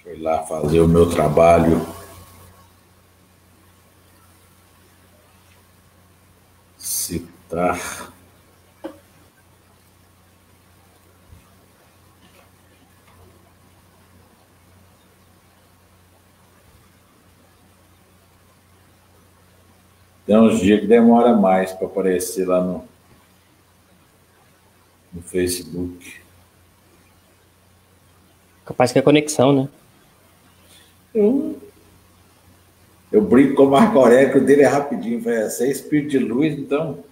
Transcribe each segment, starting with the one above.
Deixa eu ir lá fazer o meu trabalho. Citar. Tem uns dias que demora mais para aparecer lá no Facebook. Capaz que é conexão, né? Eu brinco com o Marco Aurélio, que o dele é rapidinho. Você é espírito de luz, então.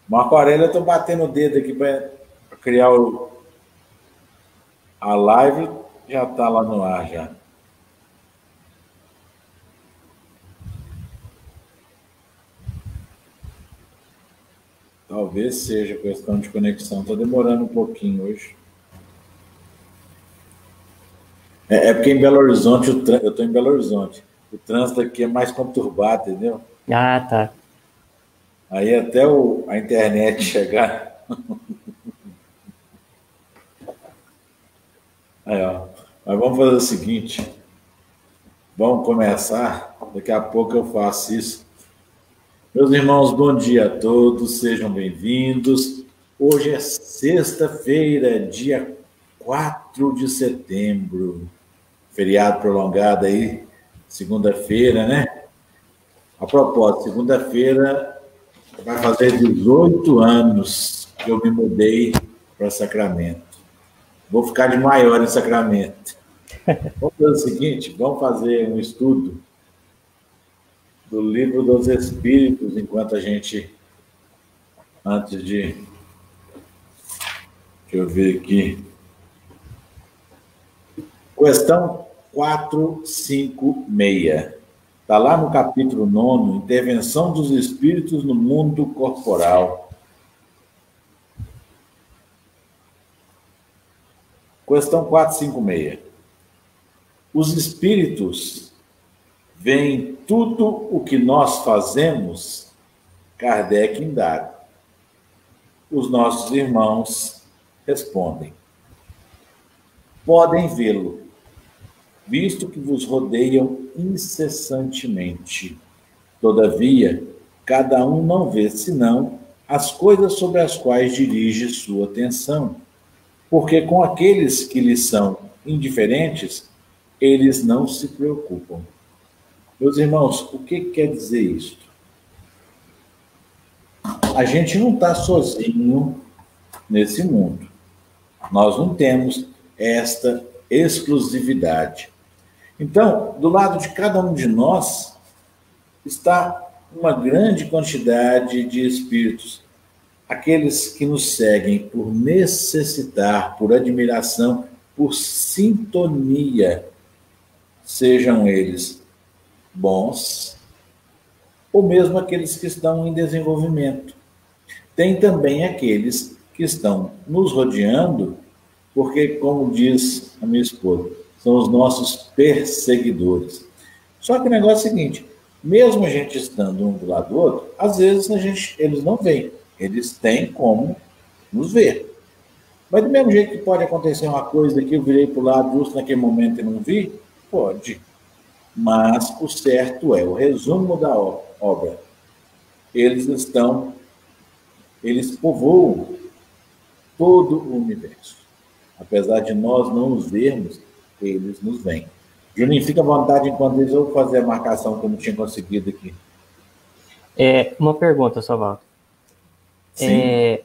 Marco Aurélio, eu estou batendo o dedo aqui para criar a live, já está lá no ar já. Talvez seja questão de conexão. Está demorando um pouquinho hoje. É porque em Belo Horizonte, eu estou em Belo Horizonte. O trânsito aqui é mais conturbado, entendeu? Ah, tá. Aí até a internet chegar. Aí, ó. Mas vamos fazer o seguinte. Vamos começar. Daqui a pouco eu faço isso. Meus irmãos, bom dia a todos. Sejam bem-vindos. Hoje é sexta-feira, dia 4 de setembro. Feriado prolongado aí. Segunda-feira, né? A propósito, segunda-feira vai fazer 18 anos que eu me mudei para Sacramento. Vou ficar de maior em Sacramento. Vamos fazer o seguinte, vamos fazer um estudo do Livro dos Espíritos, enquanto a gente, antes de, deixa eu ver aqui, questão 456. Está lá no capítulo 9, Intervenção dos Espíritos no Mundo Corporal. Questão 456. Os espíritos veem tudo o que nós fazemos? Kardec indaga. Os nossos irmãos respondem: podem vê-lo, visto que vos rodeiam incessantemente. Todavia, cada um não vê senão as coisas sobre as quais dirige sua atenção, porque com aqueles que lhes são indiferentes, eles não se preocupam. Meus irmãos, o que quer dizer isso? A gente não está sozinho nesse mundo. Nós não temos esta exclusividade. Então, do lado de cada um de nós está uma grande quantidade de espíritos. Aqueles que nos seguem por necessitar, por admiração, por sintonia, sejam eles bons, ou mesmo aqueles que estão em desenvolvimento. Tem também aqueles que estão nos rodeando, porque, como diz a minha esposa, são os nossos perseguidores. Só que o negócio é o seguinte, mesmo a gente estando um do lado do outro, às vezes eles não veem, eles têm como nos ver. Mas do mesmo jeito que pode acontecer uma coisa que eu virei para o lado justo naquele momento e não vi, pode. Mas o certo é, o resumo da obra, eles povoam todo o universo. Apesar de nós não os vermos, eles nos veem. Juninho, fica à vontade enquanto isso eu vou fazer a marcação que eu não tinha conseguido aqui. Uma pergunta, Salvador.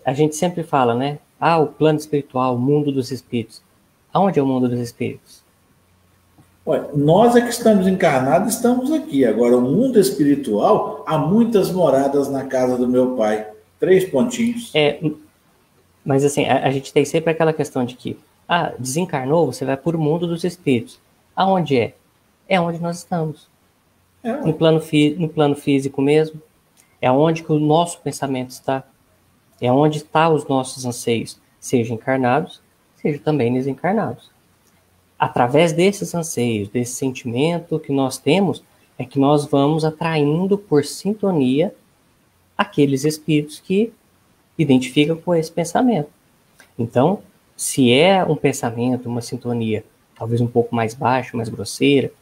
A gente sempre fala, né? O plano espiritual, o mundo dos espíritos. Aonde é o mundo dos espíritos? Olha, nós é que estamos encarnados, estamos aqui. Agora, o mundo espiritual, há muitas moradas na casa do meu pai. 3 pontinhos. Mas assim, a gente tem sempre aquela questão de que, desencarnou, você vai para o mundo dos espíritos. Aonde é? É onde nós estamos. No plano físico mesmo. É onde que o nosso pensamento está. É onde estão os nossos anseios, seja encarnados, seja também desencarnados. Através desses anseios, desse sentimento que nós temos, é que nós vamos atraindo por sintonia aqueles espíritos que identificam com esse pensamento. Então, se é um pensamento, uma sintonia talvez um pouco mais baixa, mais grosseira,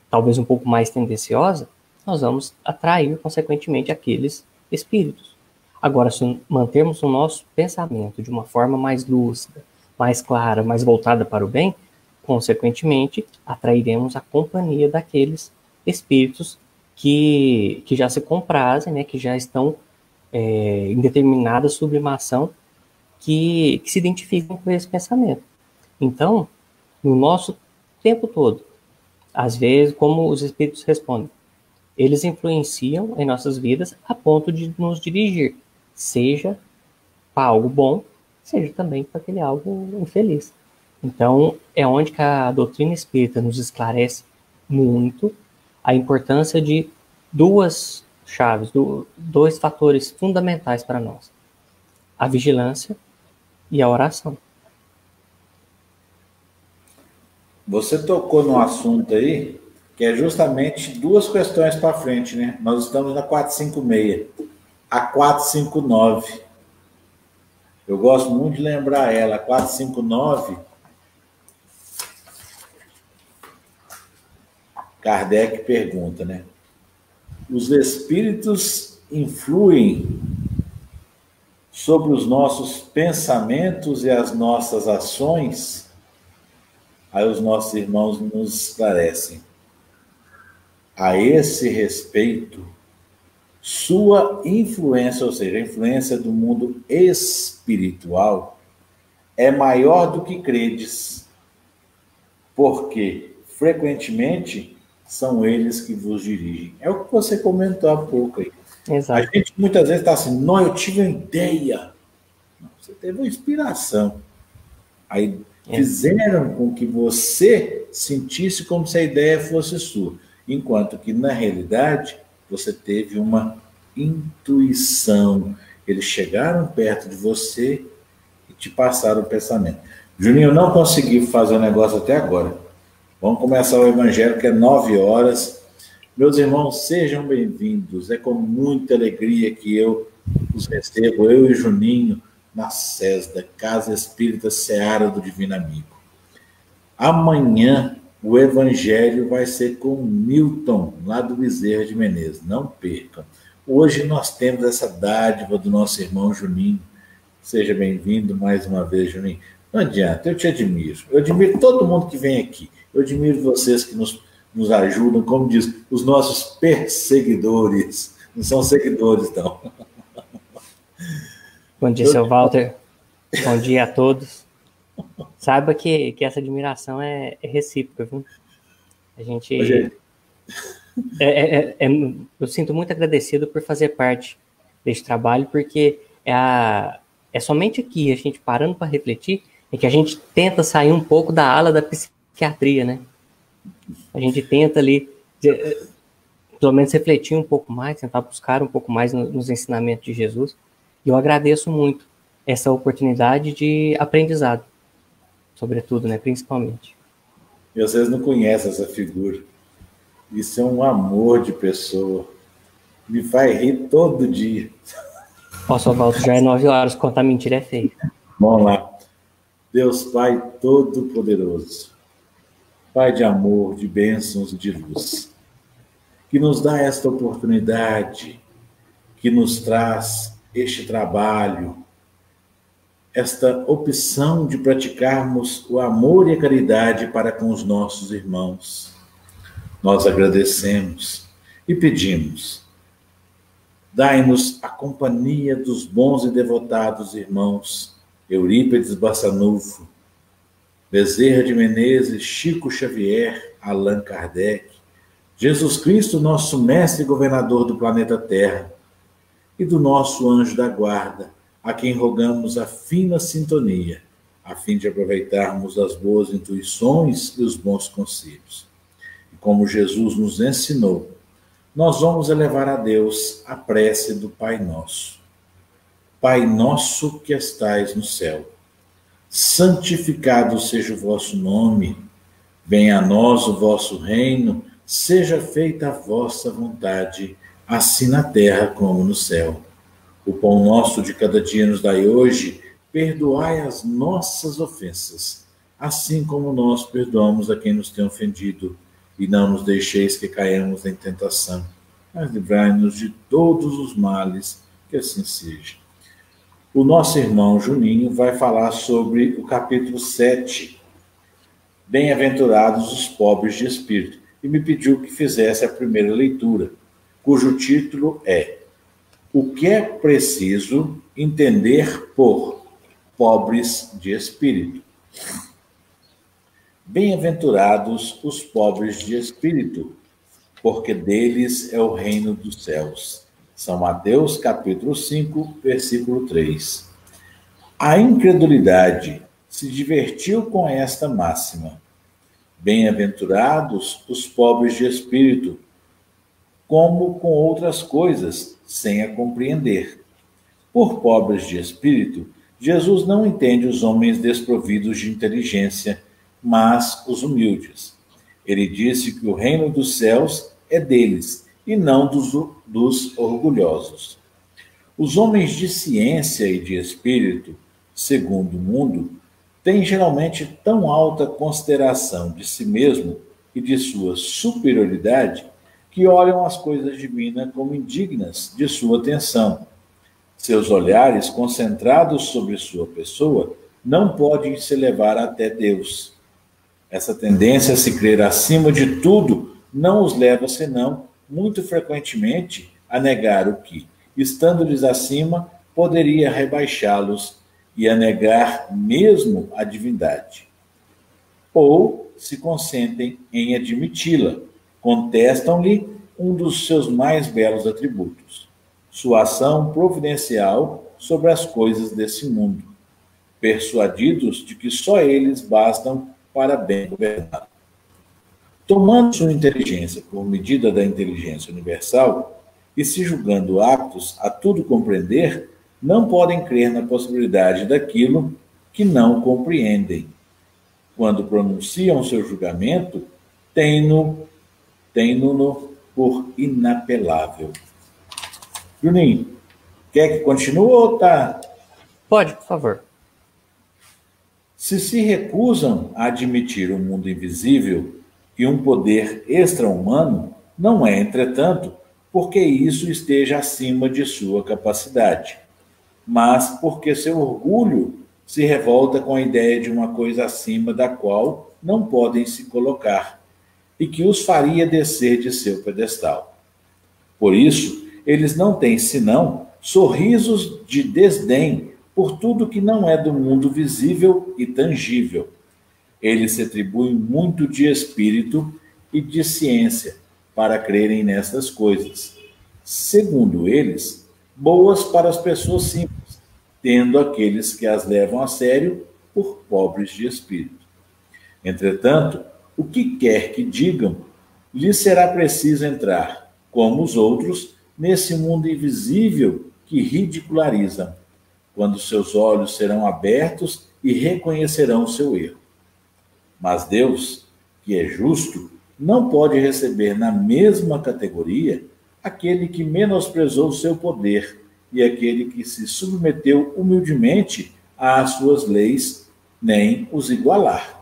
talvez um pouco mais tendenciosa, nós vamos atrair, consequentemente, aqueles espíritos. Agora, se mantermos o nosso pensamento de uma forma mais lúcida, mais clara, mais voltada para o bem, consequentemente, atrairemos a companhia daqueles espíritos que já se comprazem, né, que já estão em determinada sublimação, que se identificam com esse pensamento. Então, no nosso tempo todo, às vezes, como os espíritos respondem, eles influenciam em nossas vidas a ponto de nos dirigir, seja para algo bom, seja também para aquele algo infeliz. Então, é onde que a doutrina espírita nos esclarece muito a importância de duas chaves, dois fatores fundamentais para nós: a vigilância e a oração. Você tocou num assunto aí que é justamente duas questões para frente, né? Nós estamos na 456, a 459. Eu gosto muito de lembrar ela, a 459. Kardec pergunta, né? Os espíritos influem sobre os nossos pensamentos e as nossas ações? Aí os nossos irmãos nos esclarecem. A esse respeito, sua influência, ou seja, a influência do mundo espiritual, é maior do que credes, porque frequentemente são eles que vos dirigem. É o que você comentou há pouco aí. Exato. A gente muitas vezes está assim, não, eu tive uma ideia. Não, você teve uma inspiração. Aí fizeram com que você sentisse como se a ideia fosse sua, enquanto que, na realidade, você teve uma intuição. Eles chegaram perto de você e te passaram o pensamento. Juninho, eu não consegui fazer o negócio até agora. Vamos começar o Evangelho, que é 9 horas. Meus irmãos, sejam bem-vindos. É com muita alegria que eu os recebo, eu e Juninho, na CESDA, Casa Espírita Seara do Divino Amigo. Amanhã o Evangelho vai ser com Milton, lá do Bezerra de Menezes. Não percam. Hoje nós temos essa dádiva do nosso irmão Juninho. Seja bem-vindo mais uma vez, Juninho. Não adianta, eu te admiro. Eu admiro todo mundo que vem aqui. Eu admiro vocês que nos ajudam, como diz, os nossos perseguidores. Não são seguidores, não. Bom dia, seu Walter. Bom dia a todos. Saiba que essa admiração é recíproca, viu? A gente... eu sinto muito agradecido por fazer parte desse trabalho, porque é somente aqui, a gente parando para refletir, é que a gente tenta sair um pouco da ala da psiquiatria, né? A gente tenta ali, pelo menos refletir um pouco mais, tentar buscar um pouco mais nos ensinamentos de Jesus. E eu agradeço muito essa oportunidade de aprendizado, sobretudo, né, principalmente. E vocês não conhecem essa figura. Isso é um amor de pessoa. Me faz rir todo dia. Nossa, Walter, já é 9 horas, contar mentira é feio. Vamos lá. Deus Pai Todo-Poderoso, Pai de amor, de bênçãos e de luz, que nos dá esta oportunidade, que nos traz este trabalho, esta opção de praticarmos o amor e a caridade para com os nossos irmãos. Nós agradecemos e pedimos, dai-nos a companhia dos bons e devotados irmãos Eurípides Bassanufo, Bezerra de Menezes, Chico Xavier, Allan Kardec, Jesus Cristo, nosso mestre e governador do planeta Terra, e do nosso anjo da guarda, a quem rogamos a fina sintonia, a fim de aproveitarmos as boas intuições e os bons conselhos. E como Jesus nos ensinou, nós vamos elevar a Deus a prece do Pai Nosso. Pai nosso que estais no céu, santificado seja o vosso nome, venha a nós o vosso reino, seja feita a vossa vontade, assim na terra como no céu. O pão nosso de cada dia nos dai hoje, perdoai as nossas ofensas, assim como nós perdoamos a quem nos tem ofendido, e não nos deixeis que caiamos em tentação, mas livrai-nos de todos os males, que assim seja. O nosso irmão Juninho vai falar sobre o capítulo 7, Bem-aventurados os pobres de espírito, e me pediu que fizesse a primeira leitura, cujo título é O que é preciso entender por pobres de espírito? Bem-aventurados os pobres de espírito, porque deles é o reino dos céus. São Mateus, capítulo 5, versículo 3. A incredulidade se divertiu com esta máxima. Bem-aventurados os pobres de espírito, como com outras coisas, sem a compreender. Por pobres de espírito, Jesus não entende os homens desprovidos de inteligência, mas os humildes. Ele disse que o reino dos céus é deles, e não dos orgulhosos. Os homens de ciência e de espírito, segundo o mundo, têm geralmente tão alta consideração de si mesmo e de sua superioridade que olham as coisas divinas como indignas de sua atenção. Seus olhares, concentrados sobre sua pessoa, não podem se levar até Deus. Essa tendência a se crer acima de tudo não os leva, senão, muito frequentemente, a negar o que, estando-lhes acima, poderia rebaixá-los e a negar mesmo a divindade. Ou se consentem em admiti-la, contestam-lhe um dos seus mais belos atributos, sua ação providencial sobre as coisas desse mundo, persuadidos de que só eles bastam para bem governar. Tomando sua inteligência por medida da inteligência universal e se julgando aptos a tudo compreender, não podem crer na possibilidade daquilo que não compreendem. Quando pronunciam seu julgamento, têm-no por inapelável. Juninho, quer que continue ou tá? Pode, por favor. Se recusam a admitir um mundo invisível e um poder extra-humano, não é, entretanto, porque isso esteja acima de sua capacidade, mas porque seu orgulho se revolta com a ideia de uma coisa acima da qual não podem se colocar e que os faria descer de seu pedestal. Por isso, eles não têm senão sorrisos de desdém por tudo que não é do mundo visível e tangível. Eles se atribuem muito de espírito e de ciência para crerem nessas coisas. Segundo eles, boas para as pessoas simples, tendo aqueles que as levam a sério por pobres de espírito. Entretanto, o que quer que digam, lhes será preciso entrar, como os outros, nesse mundo invisível que ridicularizam, quando seus olhos serão abertos e reconhecerão seu erro. Mas Deus, que é justo, não pode receber na mesma categoria aquele que menosprezou seu poder e aquele que se submeteu humildemente às suas leis, nem os igualar.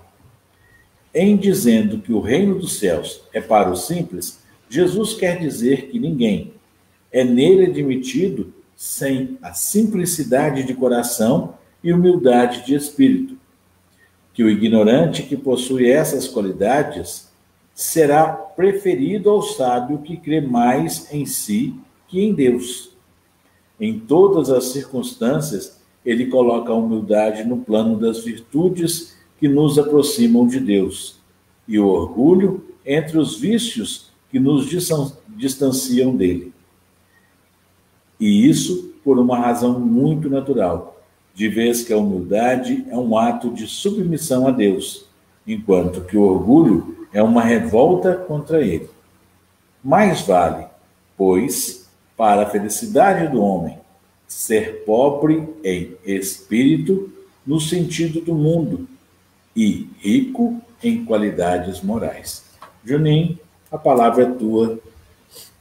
Em dizendo que o reino dos céus é para os simples, Jesus quer dizer que ninguém é nele admitido sem a simplicidade de coração e humildade de espírito. Que o ignorante que possui essas qualidades será preferido ao sábio que crê mais em si que em Deus. Em todas as circunstâncias, ele coloca a humildade no plano das virtudes que nos aproximam de Deus, e o orgulho entre os vícios que nos distanciam dele. E isso por uma razão muito natural, de vez que a humildade é um ato de submissão a Deus, enquanto que o orgulho é uma revolta contra ele. Mais vale, pois, para a felicidade do homem, ser pobre em espírito no sentido do mundo e rico em qualidades morais. Juninho, a palavra é tua.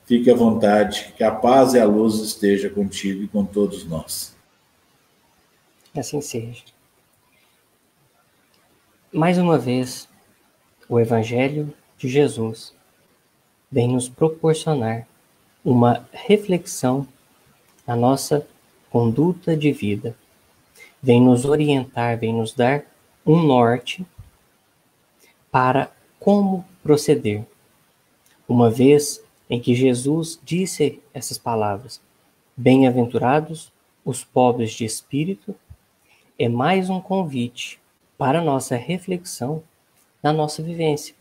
Fique à vontade, que a paz e a luz esteja contigo e com todos nós. Assim seja. Mais uma vez, o Evangelho de Jesus vem nos proporcionar uma reflexão na nossa conduta de vida, vem nos orientar, vem nos dar um norte para como proceder. Uma vez em que Jesus disse essas palavras, bem-aventurados os pobres de espírito, é mais um convite para a nossa reflexão na nossa vivência,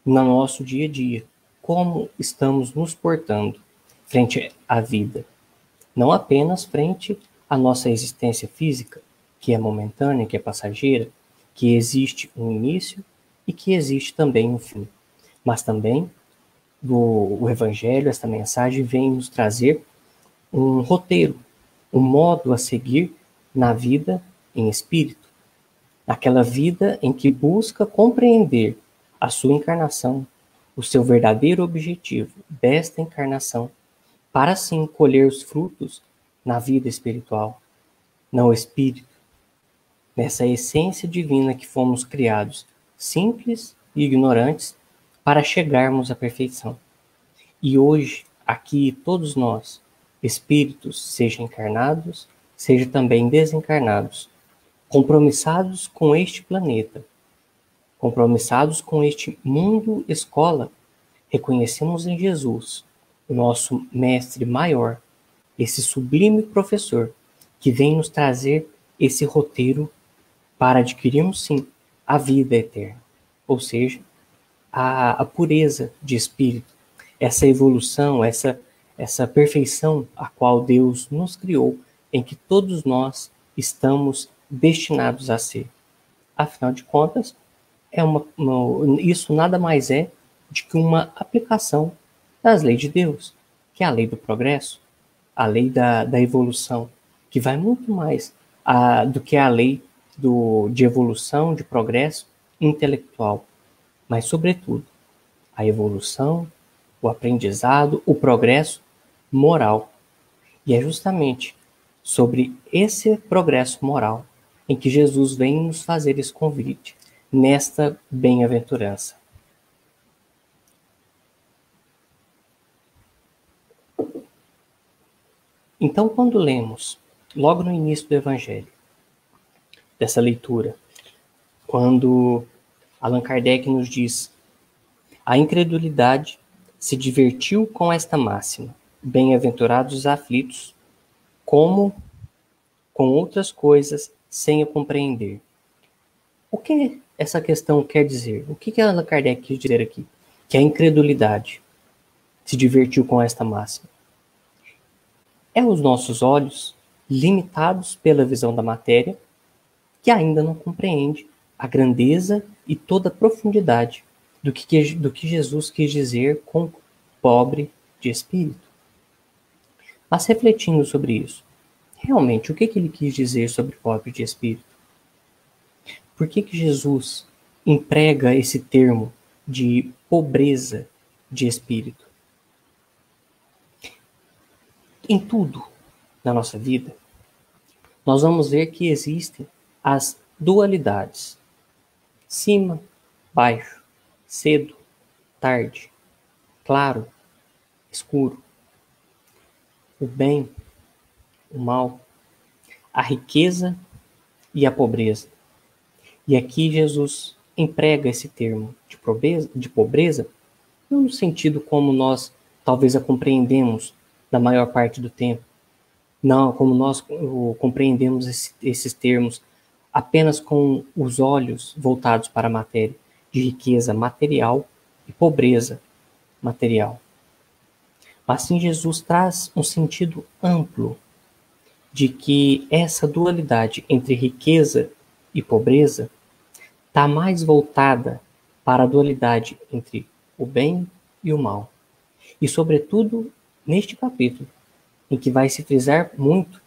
no nosso dia a dia, como estamos nos portando frente à vida, não apenas frente à nossa existência física, que é momentânea, que é passageira, que existe um início e que existe também um fim, mas também o Evangelho, esta mensagem vem nos trazer um roteiro, um modo a seguir na vida em espírito, naquela vida em que busca compreender a sua encarnação, o seu verdadeiro objetivo desta encarnação, para assim colher os frutos na vida espiritual, no espírito, nessa essência divina que fomos criados, simples e ignorantes, para chegarmos à perfeição. E hoje, aqui, todos nós, espíritos, seja encarnados, seja também desencarnados, compromissados com este planeta, compromissados com este mundo escola, reconhecemos em Jesus o nosso mestre maior, esse sublime professor, que vem nos trazer esse roteiro para adquirirmos, sim, a vida eterna, ou seja, a pureza de espírito, essa evolução, essa perfeição a qual Deus nos criou, em que todos nós estamos destinados a ser. Afinal de contas, isso nada mais é de que uma aplicação das leis de Deus, que é a lei do progresso, a lei da evolução, que vai muito mais do que a lei de evolução, de progresso intelectual, mas, sobretudo, a evolução, o aprendizado, o progresso moral. E é justamente sobre esse progresso moral em que Jesus vem nos fazer esse convite, nesta bem-aventurança. Então, quando lemos, logo no início do Evangelho, dessa leitura, quando Allan Kardec nos diz: a incredulidade se divertiu com esta máxima, bem-aventurados os aflitos, como com outras coisas sem a compreender. O que essa questão quer dizer? O que Allan Kardec quis dizer aqui? Que a incredulidade se divertiu com esta máxima. É os nossos olhos, limitados pela visão da matéria, que ainda não compreende a grandeza e toda a profundidade do que Jesus quis dizer com pobre de espírito. Mas refletindo sobre isso, realmente, o que ele quis dizer sobre pobre de espírito? Por que Jesus emprega esse termo de pobreza de espírito? Em tudo na nossa vida, nós vamos ver que existem as dualidades: cima, baixo, cedo, tarde, claro, escuro, o bem, o mal, a riqueza e a pobreza. E aqui Jesus emprega esse termo de pobreza, não no sentido como nós talvez a compreendemos na maior parte do tempo, não como nós compreendemos esses termos apenas com os olhos voltados para a matéria, de riqueza material e pobreza material. Mas sim, Jesus traz um sentido amplo de que essa dualidade entre riqueza e pobreza está mais voltada para a dualidade entre o bem e o mal. E, sobretudo, neste capítulo, em que vai se frisar muito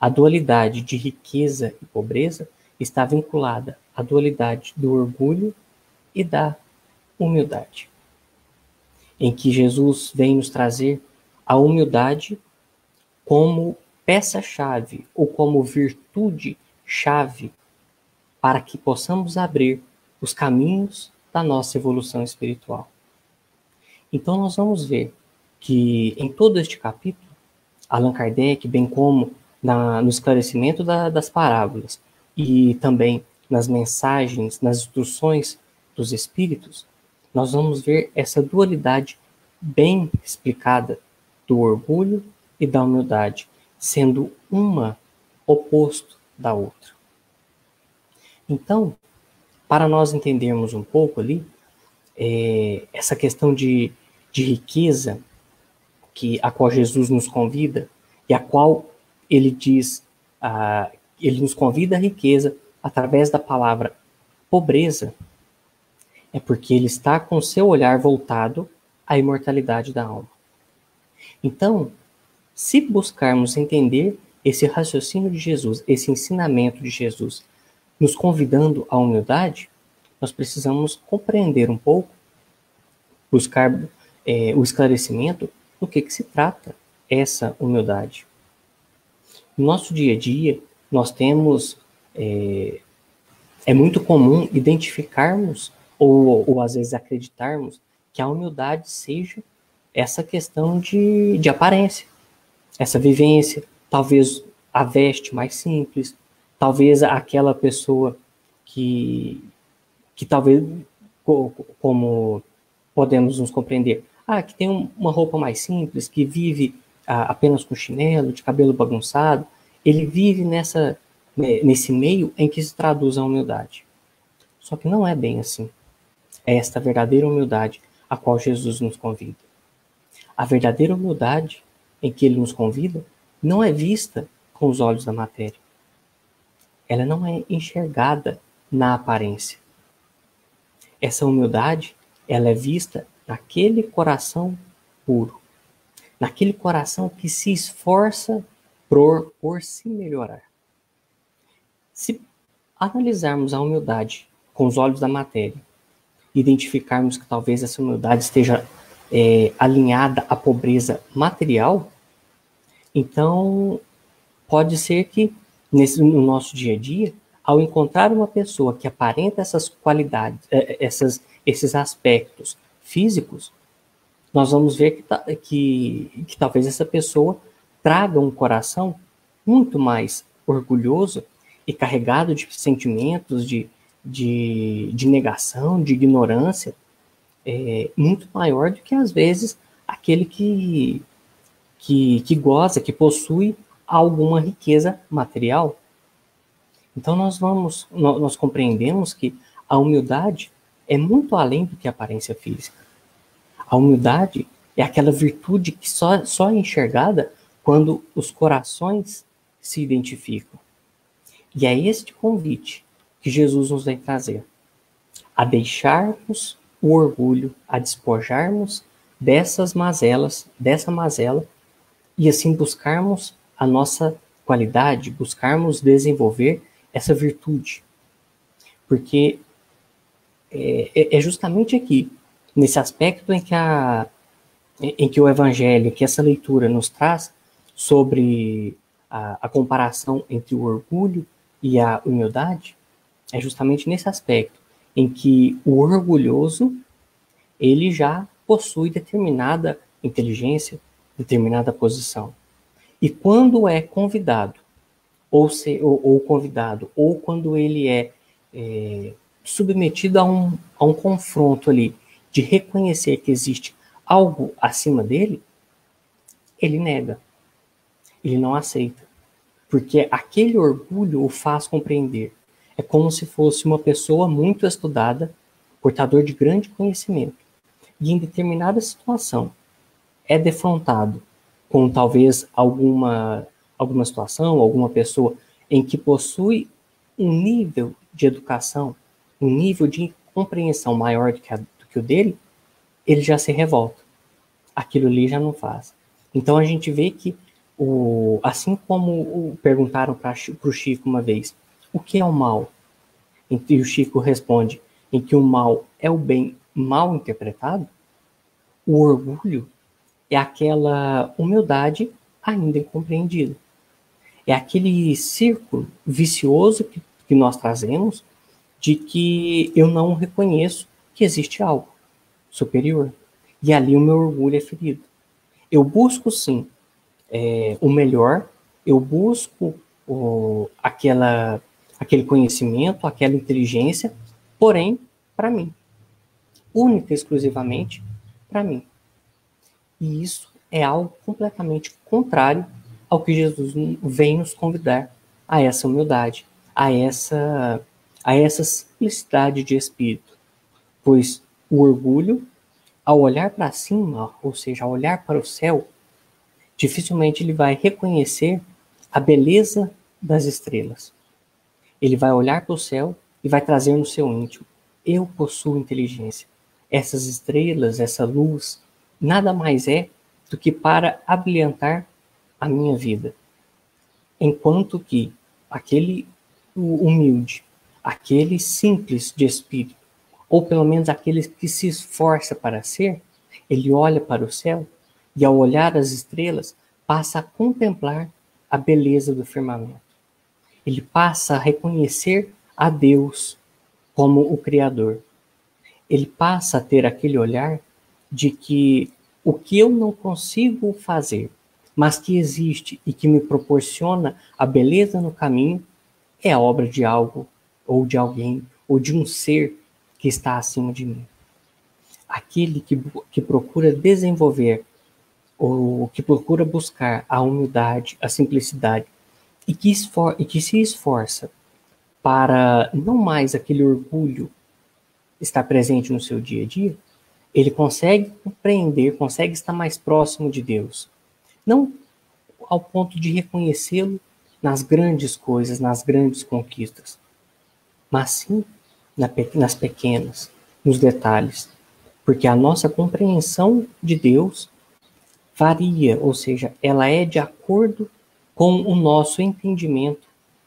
a dualidade de riqueza e pobreza, está vinculada à dualidade do orgulho e da humildade, em que Jesus vem nos trazer a humildade como peça-chave ou como virtude-chave para que possamos abrir os caminhos da nossa evolução espiritual. Então nós vamos ver que em todo este capítulo, Allan Kardec, bem como no esclarecimento das parábolas e também nas mensagens, nas instruções dos espíritos, nós vamos ver essa dualidade bem explicada do orgulho e da humildade, sendo uma oposto da outra. Então, para nós entendermos um pouco ali, essa questão de riqueza a qual Jesus nos convida, e a qual ele diz, ele nos convida à riqueza através da palavra pobreza, é porque ele está com seu olhar voltado à imortalidade da alma. Então, se buscarmos entender esse raciocínio de Jesus, esse ensinamento de Jesus, nos convidando à humildade, nós precisamos compreender um pouco, buscar o esclarecimento do que se trata essa humildade. No nosso dia a dia, nós temos, é muito comum identificarmos ou às vezes acreditarmos que a humildade seja essa questão de aparência, essa vivência, talvez a veste mais simples, talvez aquela pessoa que talvez, como podemos nos compreender, que tem uma roupa mais simples, que vive apenas com chinelo, de cabelo bagunçado, ele vive nesse meio em que se traduz a humildade. Só que não é bem assim. É esta verdadeira humildade a qual Jesus nos convida. A verdadeira humildade em que ele nos convida não é vista com os olhos da matéria. Ela não é enxergada na aparência. Essa humildade, ela é vista naquele coração puro, naquele coração que se esforça por se melhorar. Se analisarmos a humildade com os olhos da matéria, identificarmos que talvez essa humildade esteja alinhada à pobreza material, então pode ser que no nosso dia a dia, ao encontrar uma pessoa que aparenta essas qualidades, esses aspectos físicos, nós vamos ver que talvez essa pessoa traga um coração muito mais orgulhoso e carregado de sentimentos de negação, de ignorância, muito maior do que, às vezes, aquele que goza, que possui alguma riqueza material. Então nós compreendemos que a humildade é muito além do que a aparência física. A humildade é aquela virtude que só é enxergada quando os corações se identificam. E é este convite que Jesus nos vem trazer, a deixarmos o orgulho, a despojarmos dessa mazela, e assim buscarmos a nossa qualidade, buscarmos desenvolver essa virtude. Porque é justamente aqui, nesse aspecto em que o Evangelho, que essa leitura nos traz sobre a comparação entre o orgulho e a humildade, é justamente nesse aspecto em que o orgulhoso, ele já possui determinada inteligência, determinada posição. E quando é convidado, ou quando ele é submetido a um confronto ali, de reconhecer que existe algo acima dele, ele nega, ele não aceita, porque aquele orgulho o faz compreender. É como se fosse uma pessoa muito estudada, portador de grande conhecimento, e em determinada situação é defrontado com talvez alguma situação, alguma pessoa em que possui um nível de educação, um nível de compreensão maior do que o dele, ele já se revolta. Aquilo ali já não faz. Então a gente vê que, assim como perguntaram para o Chico uma vez, o que é o mal? E o Chico responde, em que o mal é o bem mal interpretado, o orgulho é aquela humildade ainda incompreendida. É aquele círculo vicioso que nós trazemos, de que eu não reconheço que existe algo superior. E ali o meu orgulho é ferido. Eu busco, sim, o melhor, eu busco aquele conhecimento, aquela inteligência, porém, para mim. Única e exclusivamente para mim. E isso é algo completamente contrário ao que Jesus vem nos convidar, a essa humildade, a essa simplicidade de espírito. Pois o orgulho, ao olhar para cima, ou seja, ao olhar para o céu, dificilmente ele vai reconhecer a beleza das estrelas. Ele vai olhar para o céu e vai trazer no seu íntimo: eu possuo inteligência. Essas estrelas, essa luz, nada mais é do que para abrilhantar a minha vida. Enquanto que aquele humilde, aquele simples de espírito, ou pelo menos aquele que se esforça para ser, ele olha para o céu e, ao olhar as estrelas, passa a contemplar a beleza do firmamento. Ele passa a reconhecer a Deus como o Criador. Ele passa a ter aquele olhar de que o que eu não consigo fazer, mas que existe e que me proporciona a beleza no caminho, é a obra de algo, ou de alguém, ou de um ser que está acima de mim. Aquele que procura desenvolver, ou que procura buscar a humildade, a simplicidade, e que se esforça para não mais aquele orgulho estar presente no seu dia a dia, ele consegue compreender, consegue estar mais próximo de Deus. Não ao ponto de reconhecê-lo nas grandes coisas, nas grandes conquistas, mas sim nas pequenas, nos detalhes. Porque a nossa compreensão de Deus varia, ou seja, ela é de acordo com o nosso entendimento,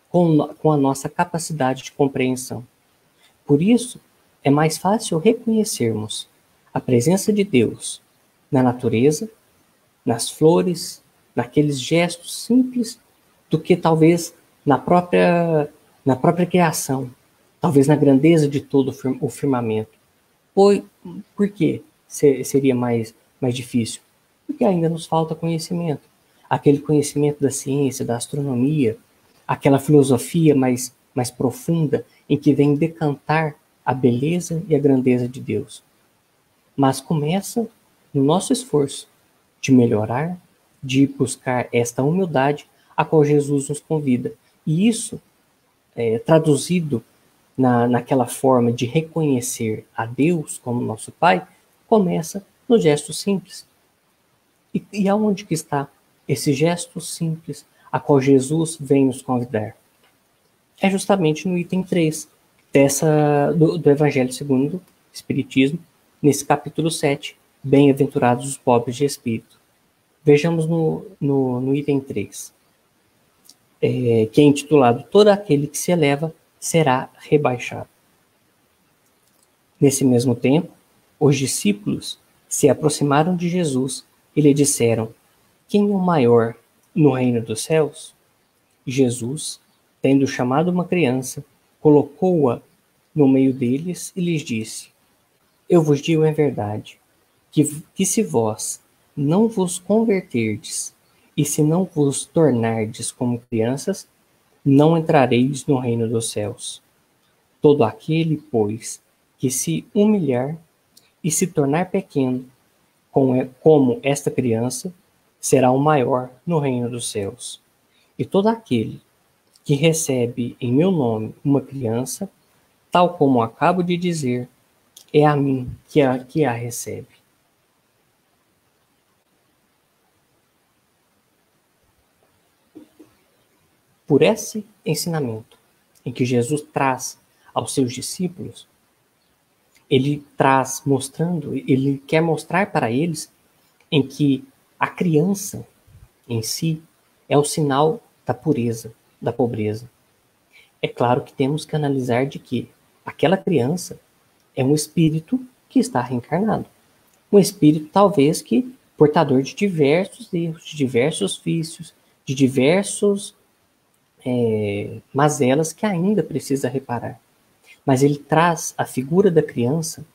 com a nossa capacidade de compreensão. Por isso, é mais fácil reconhecermos a presença de Deus na natureza, nas flores, naqueles gestos simples, do que talvez na própria criação, talvez na grandeza de todo o firmamento. Por que seria mais difícil? Porque ainda nos falta conhecimento. Aquele conhecimento da ciência, da astronomia, aquela filosofia mais profunda em que vem decantar a beleza e a grandeza de Deus. Mas começa no nosso esforço de melhorar, de buscar esta humildade a qual Jesus nos convida. E isso, traduzido naquela forma de reconhecer a Deus como nosso Pai, começa no gesto simples. E aonde que está esse gesto simples a qual Jesus vem nos convidar? É justamente no item 3 do Evangelho segundo o Espiritismo, nesse capítulo 7, Bem-aventurados os pobres de espírito. Vejamos no item 3, que é intitulado: Todo aquele que se eleva será rebaixado. Nesse mesmo tempo, os discípulos se aproximaram de Jesus e lhe disseram: quem é o maior no reino dos céus? Jesus, tendo chamado uma criança, colocou-a no meio deles e lhes disse: eu vos digo em verdade, que se vós não vos converterdes e se não vos tornardes como crianças, não entrareis no reino dos céus. Todo aquele, pois, que se humilhar e se tornar pequeno, como esta criança, será o maior no reino dos céus. E todo aquele que recebe em meu nome uma criança, tal como acabo de dizer, é a mim que a recebe. Por esse ensinamento em que Jesus traz aos seus discípulos, ele quer mostrar para eles em que a criança em si é o sinal da pureza, da pobreza. É claro que temos que analisar de que aquela criança é um espírito que está reencarnado. Um espírito talvez que portador de diversos erros, de diversos vícios, de diversos mazelas que ainda precisa reparar. Mas ele traz a figura da criança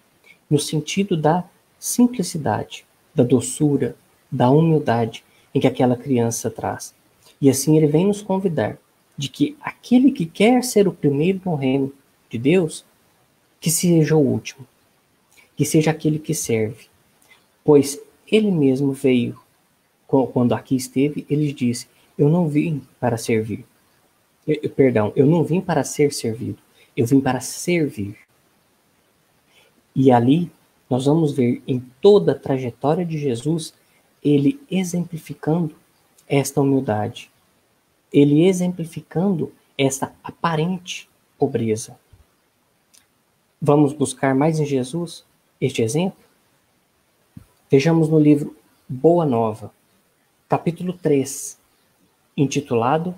no sentido da simplicidade, da doçura, da humildade em que aquela criança traz. E assim ele vem nos convidar de que aquele que quer ser o primeiro no reino de Deus, que seja o último, que seja aquele que serve. Pois ele mesmo veio, quando aqui esteve, ele disse, eu não vim para servir. Eu não vim para ser servido, eu vim para servir. E ali nós vamos ver em toda a trajetória de Jesus, ele exemplificando esta humildade, ele exemplificando essa aparente pobreza. Vamos buscar mais em Jesus este exemplo? Vejamos no livro Boa Nova, capítulo 3, intitulado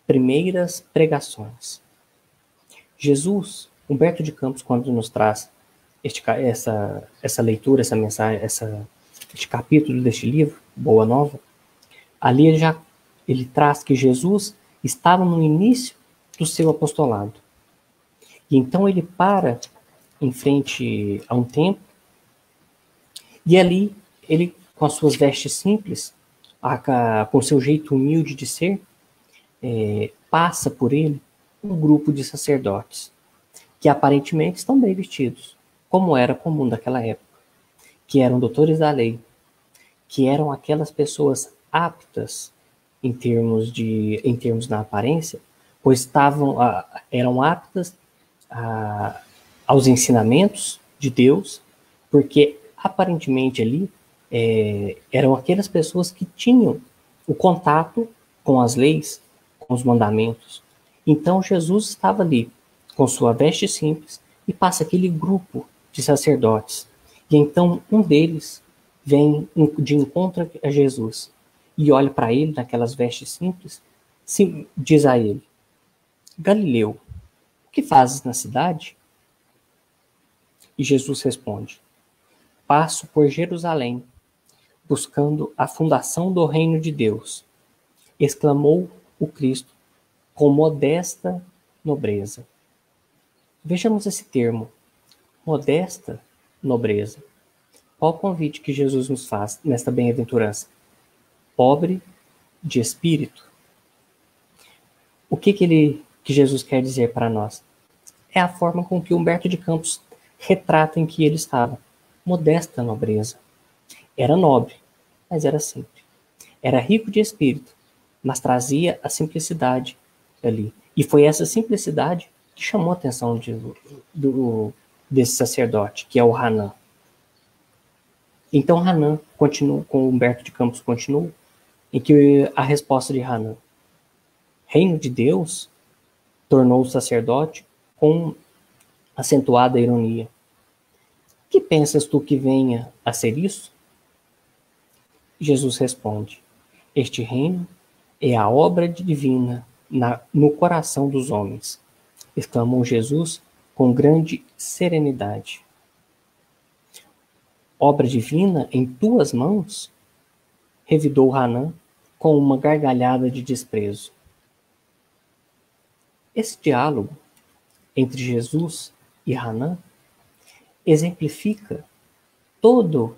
Primeiras Pregações. Jesus, Humberto de Campos, quando nos traz essa leitura, essa mensagem, este capítulo deste livro, Boa Nova, ali ele traz que Jesus estava no início do seu apostolado. E então ele para em frente a um templo, e ali ele, com as suas vestes simples, com seu jeito humilde de ser, passa por ele um grupo de sacerdotes, que aparentemente estão bem vestidos, como era comum daquela época, que eram doutores da lei, que eram aquelas pessoas aptas em termos na aparência, pois eram aptas aos ensinamentos de Deus, porque aparentemente ali eram aquelas pessoas que tinham o contato com as leis, com os mandamentos. Então Jesus estava ali com sua veste simples e passa aquele grupo de sacerdotes. E então um deles vem de encontro a Jesus e olha para ele naquelas vestes simples, diz a ele, Galileu, o que fazes na cidade? E Jesus responde, passo por Jerusalém, buscando a fundação do reino de Deus, exclamou o Cristo com modesta nobreza. Vejamos esse termo, modesta nobreza. Qual o convite que Jesus nos faz nesta bem-aventurança? Pobre de espírito. O que Jesus quer dizer para nós? É a forma com que Humberto de Campos retrata em que ele estava. Modesta nobreza. Era nobre, mas era simples. Era rico de espírito, mas trazia a simplicidade ali. E foi essa simplicidade que chamou a atenção desse sacerdote, que é o Hanan. Então Hanan continua, com Humberto de Campos continua, em que a resposta de Hanan, reino de Deus, tornou o sacerdote com acentuada ironia. Que pensas tu que venha a ser isso? Jesus responde, este reino é a obra divina no coração dos homens, exclamou Jesus com grande serenidade. Obra divina em tuas mãos? Revidou Hanan com uma gargalhada de desprezo. Esse diálogo entre Jesus e Hanan exemplifica toda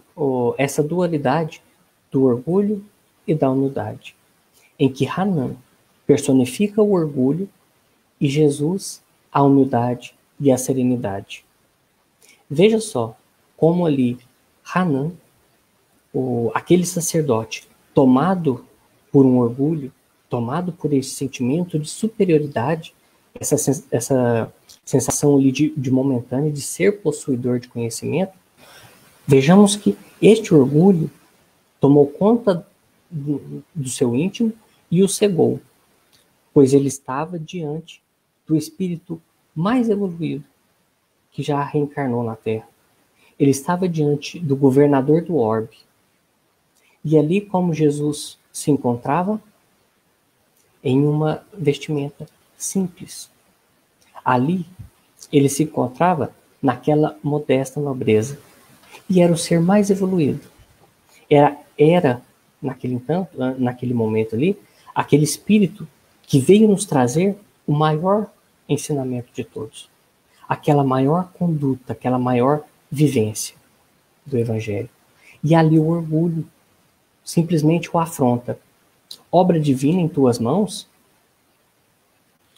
essa dualidade do orgulho e da humildade, em que Hanan personifica o orgulho e Jesus a humildade e a serenidade. Veja só como ali Hanan, aquele sacerdote, tomado por um orgulho, tomado por esse sentimento de superioridade, essa sensação ali de momentânea de ser possuidor de conhecimento, vejamos que este orgulho tomou conta do seu íntimo e o cegou, pois ele estava diante do espírito mais evoluído que já reencarnou na Terra. Ele estava diante do governador do orbe. E ali como Jesus se encontrava? Em uma vestimenta simples. Ali ele se encontrava naquela modesta nobreza. E era o ser mais evoluído. Era naquele momento ali, aquele espírito que veio nos trazer o maior ensinamento de todos. aquela maior conduta, aquela maior vivência do Evangelho. E ali o orgulho simplesmente o afronta. Obra divina em tuas mãos?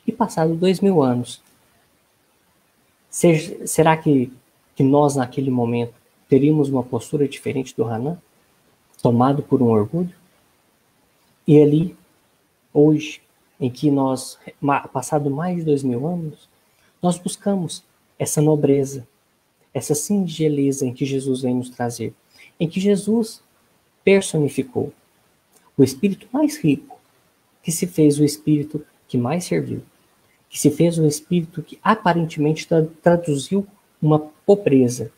E passado 2000 anos, será que nós, naquele momento, teríamos uma postura diferente do Hanan? Tomado por um orgulho? E ali, hoje, em que nós, passado mais de 2000 anos, nós buscamos essa nobreza, essa singeleza em que Jesus vem nos trazer, em que Jesus personificou o espírito mais rico, que se fez o espírito que mais serviu, que se fez o espírito que aparentemente traduziu uma pobreza,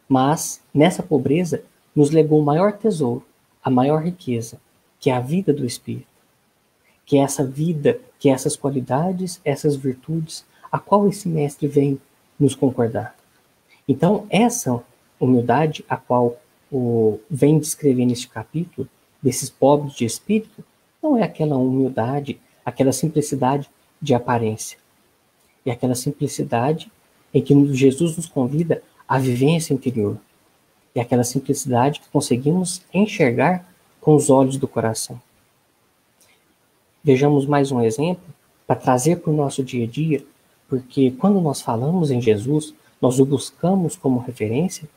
mas nessa pobreza nos legou o maior tesouro, a maior riqueza, que é a vida do espírito, que é essa vida, que é essas qualidades, essas virtudes, a qual esse mestre vem nos concordar. Então, essa humildade a qual vem descrever neste capítulo, desses pobres de espírito, não é aquela humildade, aquela simplicidade de aparência. É aquela simplicidade em que Jesus nos convida à vivência interior. É aquela simplicidade que conseguimos enxergar com os olhos do coração. Vejamos mais um exemplo para trazer para o nosso dia a dia, porque quando nós falamos em Jesus, nós o buscamos como referência,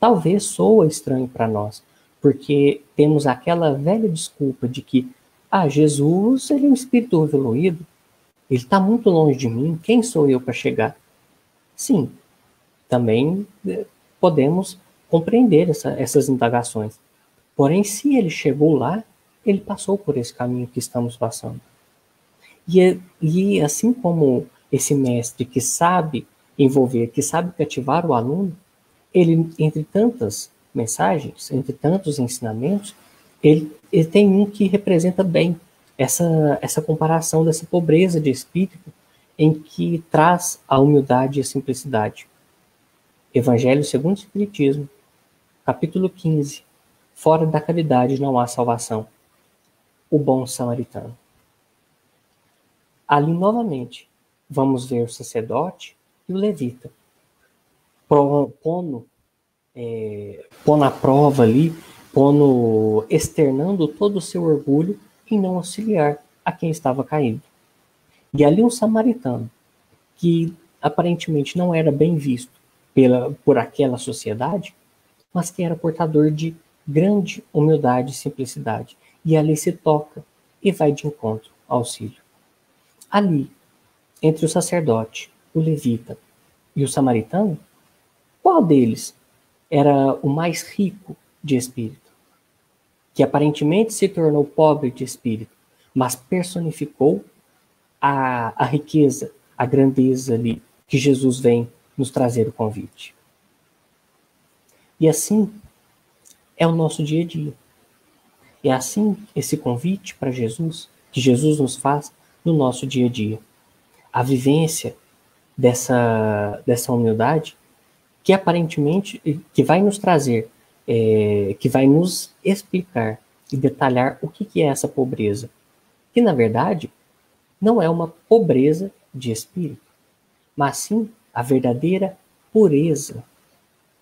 talvez soa estranho para nós, porque temos aquela velha desculpa de que Jesus ele é um espírito evoluído, ele está muito longe de mim, quem sou eu para chegar? Sim, também podemos compreender essas indagações. Porém, se ele chegou lá, ele passou por esse caminho que estamos passando. E assim como esse mestre que sabe envolver, que sabe cativar o aluno, ele, entre tantas mensagens, entre tantos ensinamentos, ele tem um que representa bem essa comparação dessa pobreza de espírito em que traz a humildade e a simplicidade. Evangelho segundo o Espiritismo, capítulo 15. Fora da caridade não há salvação. O bom samaritano. Ali, novamente, vamos ver o sacerdote e o levita, pondo à prova ali, externando todo o seu orgulho em não auxiliar a quem estava caído. E ali um samaritano, que aparentemente não era bem visto por aquela sociedade, mas que era portador de grande humildade e simplicidade. E ali se toca e vai de encontro ao auxílio. Ali, entre o sacerdote, o levita e o samaritano, qual deles era o mais rico de espírito? Que aparentemente se tornou pobre de espírito, mas personificou a riqueza, a grandeza ali que Jesus vem nos trazer o convite. E assim é o nosso dia a dia. É assim esse convite para Jesus, que Jesus nos faz no nosso dia a dia. A vivência dessa humildade que aparentemente, que vai nos trazer, que vai nos explicar e detalhar o que é essa pobreza. Que, na verdade, não é uma pobreza de espírito, mas sim a verdadeira pureza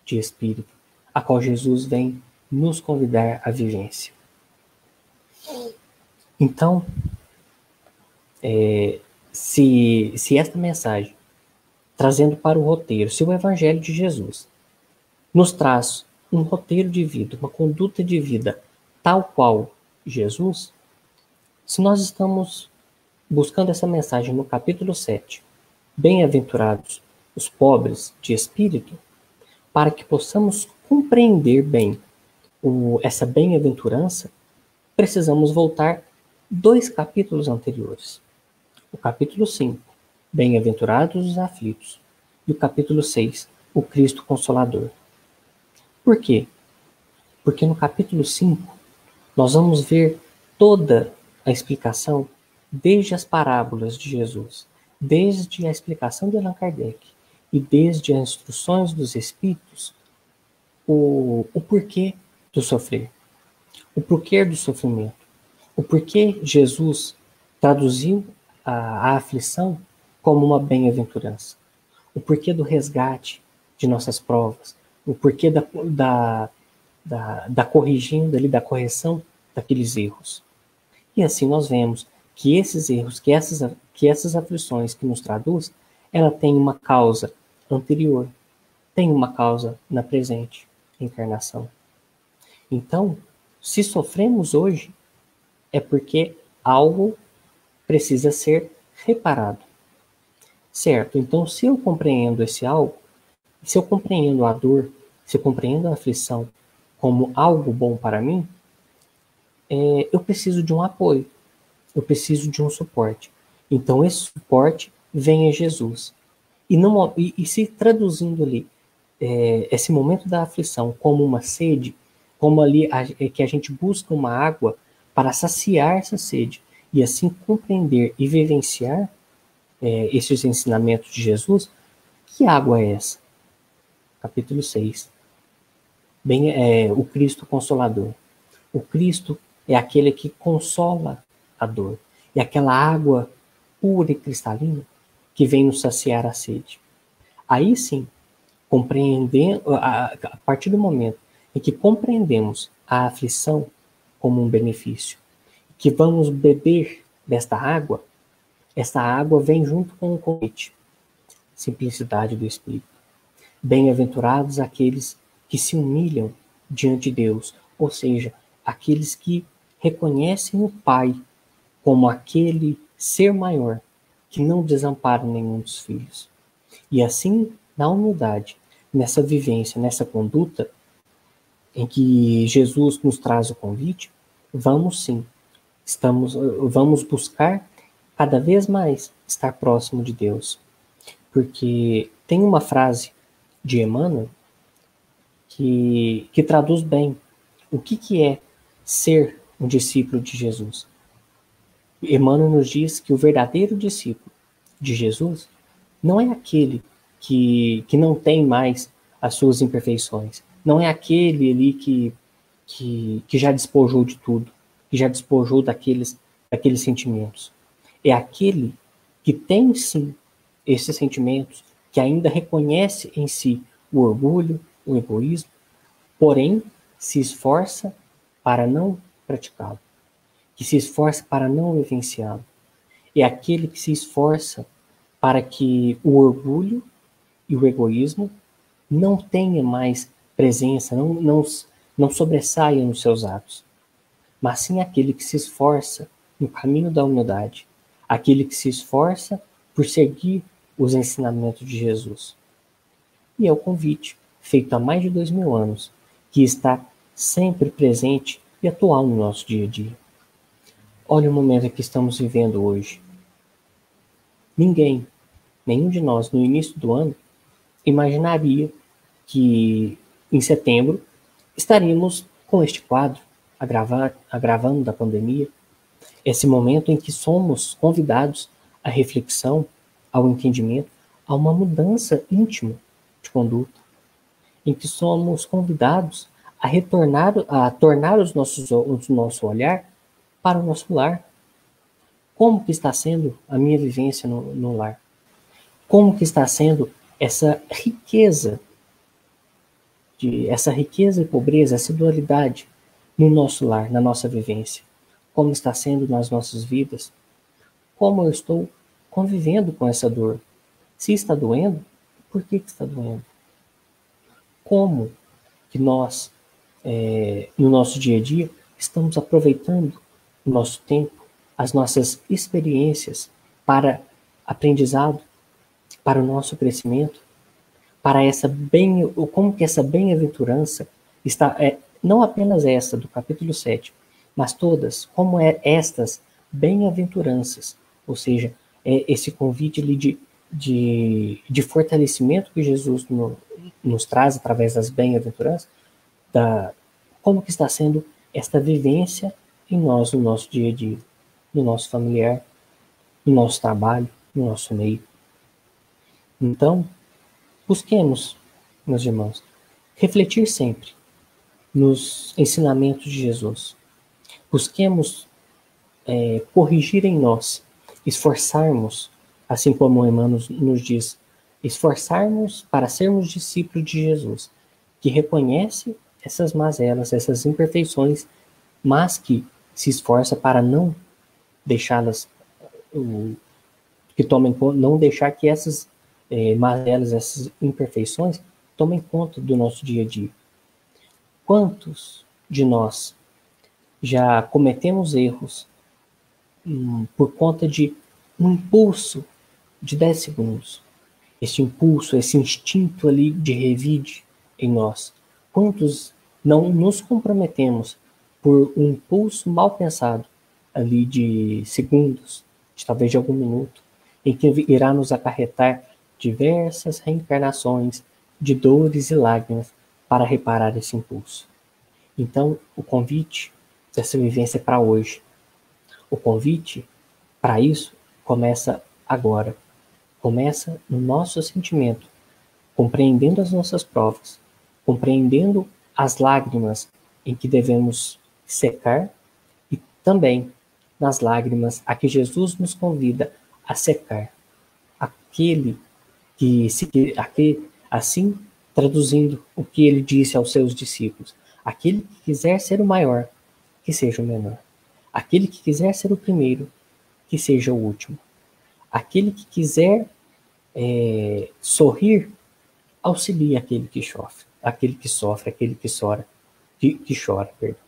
de espírito, a qual Jesus vem nos convidar à vivência. Então, se esta mensagem, trazendo para o roteiro, se o Evangelho de Jesus nos traz um roteiro de vida, uma conduta de vida tal qual Jesus, se nós estamos buscando essa mensagem no capítulo 7, bem-aventurados os pobres de espírito, para que possamos compreender bem essa bem-aventurança, precisamos voltar 2 capítulos anteriores. O capítulo 5, bem-aventurados os aflitos, e o capítulo 6, o Cristo Consolador. Por quê? Porque no capítulo 5, nós vamos ver toda a explicação, desde as parábolas de Jesus, desde a explicação de Allan Kardec, e desde as instruções dos Espíritos, o porquê do sofrer, o porquê do sofrimento, o porquê Jesus traduziu a aflição como uma bem-aventurança, o porquê do resgate de nossas provas, o porquê da corrigindo ali, da correção daqueles erros. E assim nós vemos que esses erros, que essas aflições que nos traduz, ela tem uma causa anterior, tem uma causa na presente encarnação. Então, se sofremos hoje, é porque algo precisa ser reparado. Certo? Então, se eu compreendo esse algo, se eu compreendo a dor, se eu compreendo a aflição como algo bom para mim, eu preciso de um apoio, eu preciso de um suporte. Então, esse suporte vem a Jesus. E se traduzindo ali esse momento da aflição como uma sede, como ali que a gente busca uma água para saciar essa sede, e assim compreender e vivenciar esses ensinamentos de Jesus, que água é essa? Capítulo 6. O Cristo Consolador. O Cristo é aquele que consola a dor. É aquela água pura e cristalina que vem nos saciar a sede. Aí sim, compreendendo, a partir do momento em que compreendemos a aflição como um benefício, que vamos beber desta água, essa água vem junto com o convite. Simplicidade do Espírito. Bem-aventurados aqueles que se humilham diante de Deus, ou seja, aqueles que reconhecem o Pai como aquele ser maior que não desampara nenhum dos filhos. E assim, na humildade, nessa vivência, nessa conduta, em que Jesus nos traz o convite, vamos sim, vamos buscar cada vez mais estar próximo de Deus. Porque tem uma frase de Emmanuel que traduz bem o que é ser um discípulo de Jesus. Emmanuel nos diz que o verdadeiro discípulo de Jesus não é aquele que não tem mais as suas imperfeições, não é aquele ali que já despojou de tudo, que já despojou daqueles sentimentos. É aquele que tem sim esses sentimentos, que ainda reconhece em si o orgulho, o egoísmo, porém se esforça para não praticá-lo, que se esforça para não vivenciá-lo. É aquele que se esforça para que o orgulho e o egoísmo não tenha mais presença, não sobressaia nos seus atos, mas sim aquele que se esforça no caminho da humildade, aquele que se esforça por seguir os ensinamentos de Jesus. E é o convite, feito há mais de 2000 anos, que está sempre presente e atual no nosso dia a dia. Olha o momento que estamos vivendo hoje. Nenhum de nós, no início do ano, imaginaria que em setembro estaríamos com este quadro agravando da pandemia, esse momento em que somos convidados à reflexão, ao entendimento, a uma mudança íntima de conduta, em que somos convidados a tornar o nosso olhar para o nosso lar. Como que está sendo a minha vivência no lar? Como que está sendo essa riqueza e pobreza, essa dualidade no nosso lar, na nossa vivência? Como está sendo nas nossas vidas? Como eu estou convivendo com essa dor? Se está doendo, por que está doendo? Como que nós, no nosso dia a dia, estamos aproveitando o nosso tempo, as nossas experiências para aprendizado, para o nosso crescimento, para como que essa bem-aventurança está, não apenas essa do capítulo 7, mas todas, como estas bem-aventuranças, ou seja, esse convite ali de fortalecimento que Jesus nos traz através das bem-aventuranças, como que está sendo esta vivência em nós, no nosso dia a dia, no nosso familiar, no nosso trabalho, no nosso meio. Então, busquemos, meus irmãos, refletir sempre nos ensinamentos de Jesus. Busquemos corrigir em nós, esforçarmos, assim como Emmanuel nos diz, esforçarmos para sermos discípulos de Jesus, que reconhece essas mazelas, essas imperfeições, mas que se esforça para não deixá-las, que tomem conta, não deixar que essas mazelas, essas imperfeições tomem conta do nosso dia a dia. Quantos de nós já cometemos erros por conta de um impulso de 10 segundos? Esse impulso, esse instinto ali de revide em nós. Quantos não nos comprometemos por um impulso mal pensado ali de segundos, de talvez de algum minuto, em que irá nos acarretar diversas reencarnações de dores e lágrimas para reparar esse impulso. Então, o convite dessa vivência é para hoje. O convite para isso começa agora. Começa no nosso sentimento, compreendendo as nossas provas, compreendendo as lágrimas em que devemos secar e também nas lágrimas a que Jesus nos convida a secar. Aquele assim, traduzindo o que ele disse aos seus discípulos, aquele que quiser ser o maior, que seja o menor. Aquele que quiser ser o primeiro, que seja o último. Aquele que quiser sorrir, auxilie aquele que sofre, aquele que chora, perdão.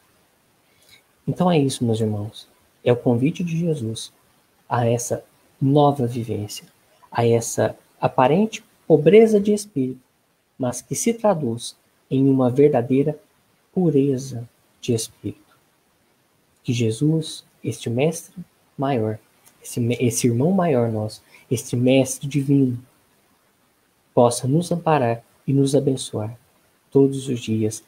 Então é isso, meus irmãos. É o convite de Jesus a essa nova vivência, a essa aparente pobreza de espírito, mas que se traduz em uma verdadeira pureza de espírito. Que Jesus, este mestre maior, esse irmão maior nosso, este mestre divino, possa nos amparar e nos abençoar todos os dias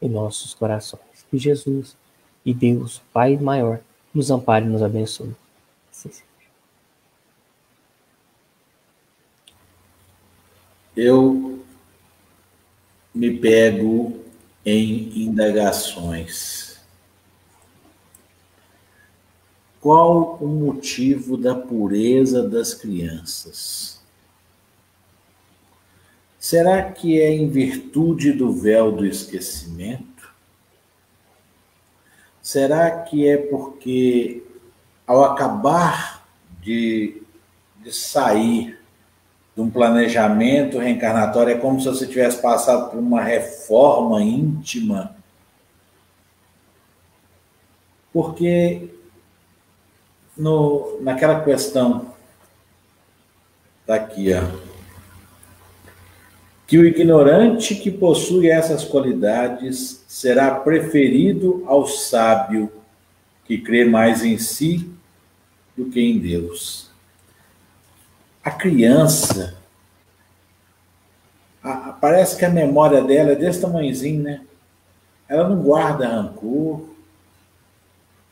em nossos corações. Que Jesus e Deus, Pai maior, nos ampare e nos abençoe. Assim seja. Eu me pego em indagações. Qual o motivo da pureza das crianças? Será que é em virtude do véu do esquecimento? Será que é porque, ao acabar de sair de um planejamento reencarnatório, é como se você tivesse passado por uma reforma íntima? Porque naquela questão, está aqui, ó, que o ignorante que possui essas qualidades será preferido ao sábio que crê mais em si do que em Deus. A criança, parece que a memória dela é desse tamanhozinho, né? Ela não guarda rancor,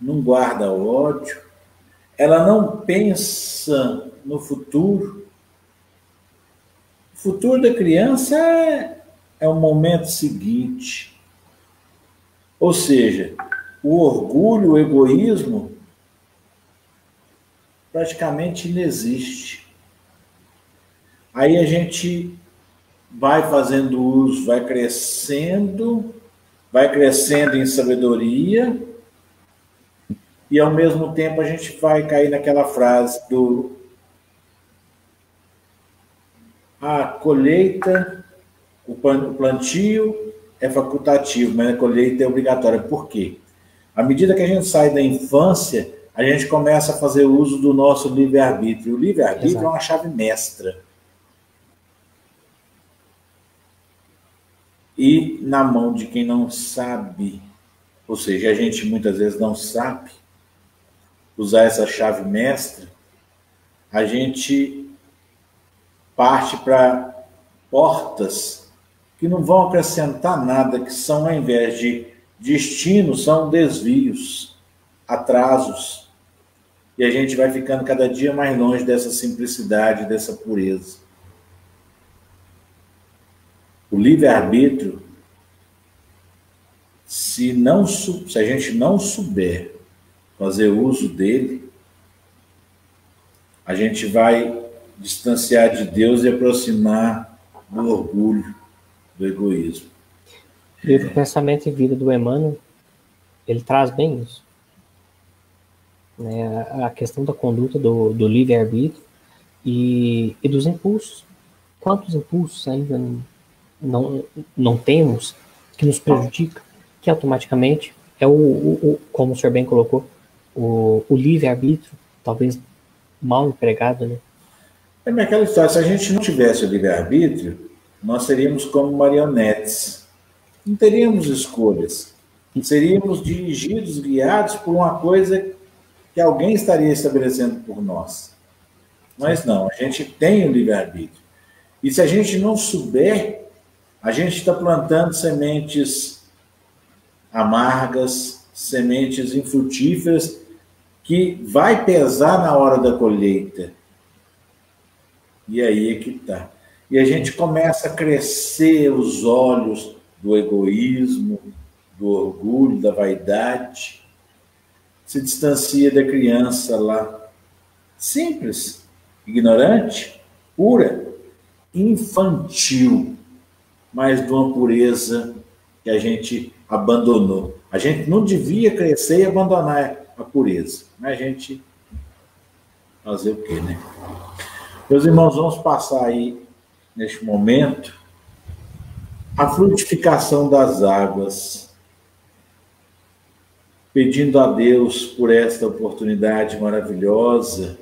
não guarda ódio, ela não pensa no futuro. O futuro da criança é o momento seguinte. Ou seja, o orgulho, o egoísmo, praticamente inexiste. Aí a gente vai fazendo uso, vai crescendo em sabedoria, e ao mesmo tempo a gente vai cair naquela frase a colheita, o plantio é facultativo, mas a colheita é obrigatória. Por quê? À medida que a gente sai da infância, a gente começa a fazer uso do nosso livre-arbítrio. O livre-arbítrio é uma chave mestra. E na mão de quem não sabe, ou seja, a gente muitas vezes não sabe usar essa chave mestra, a gente parte para portas que não vão acrescentar nada, que são, ao invés de destino, são desvios, atrasos. E a gente vai ficando cada dia mais longe dessa simplicidade, dessa pureza. O livre-arbítrio, se a gente não souber fazer uso dele, a gente vai distanciar de Deus e aproximar do orgulho, do egoísmo. O livro Pensamento e Vida do Emmanuel, ele traz bem isso. Né? A questão da conduta do livre-arbítrio e dos impulsos. Quantos impulsos ainda não temos que nos prejudica, que automaticamente é como o senhor bem colocou, o livre-arbítrio, talvez mal empregado, né? É aquela história, se a gente não tivesse o livre-arbítrio, nós seríamos como marionetes. Não teríamos escolhas. Seríamos dirigidos, guiados por uma coisa que alguém estaria estabelecendo por nós. Mas não, a gente tem o livre-arbítrio. E se a gente não souber, a gente está plantando sementes amargas, sementes infrutíferas, que vai pesar na hora da colheita. E aí é que está. E a gente começa a crescer os olhos do egoísmo, do orgulho, da vaidade. Se distancia da criança lá, simples, ignorante, pura, infantil, mas de uma pureza que a gente abandonou. A gente não devia crescer e abandonar a pureza, mas a gente fazer o quê, né? Meus irmãos, vamos passar aí, neste momento, a frutificação das águas, pedindo a Deus por esta oportunidade maravilhosa,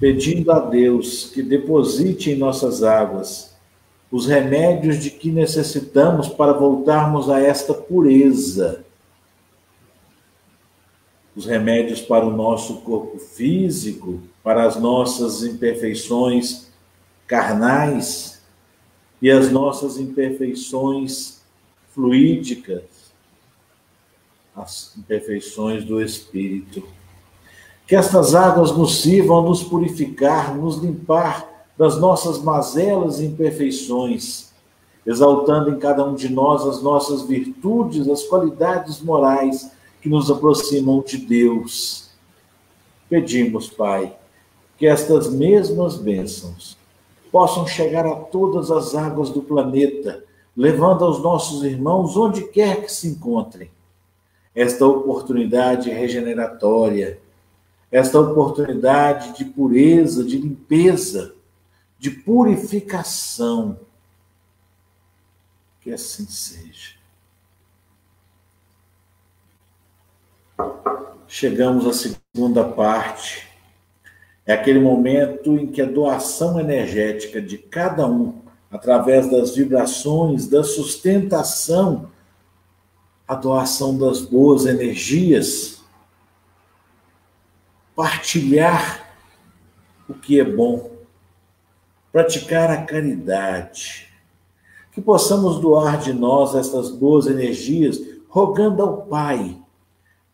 pedindo a Deus que deposite em nossas águas os remédios de que necessitamos para voltarmos a esta pureza. Os remédios para o nosso corpo físico, para as nossas imperfeições carnais e as nossas imperfeições fluídicas, as imperfeições do espírito. Que estas águas nos sirvam a nos purificar, nos limpar das nossas mazelas e imperfeições, exaltando em cada um de nós as nossas virtudes, as qualidades morais que nos aproximam de Deus. Pedimos, Pai, que estas mesmas bênçãos possam chegar a todas as águas do planeta, levando aos nossos irmãos onde quer que se encontrem esta oportunidade regeneratória, esta oportunidade de pureza, de limpeza, de purificação. Que assim seja. Chegamos à segunda parte. É aquele momento em que a doação energética de cada um, através das vibrações, da sustentação, a doação das boas energias, partilhar o que é bom, praticar a caridade, que possamos doar de nós estas boas energias, rogando ao Pai,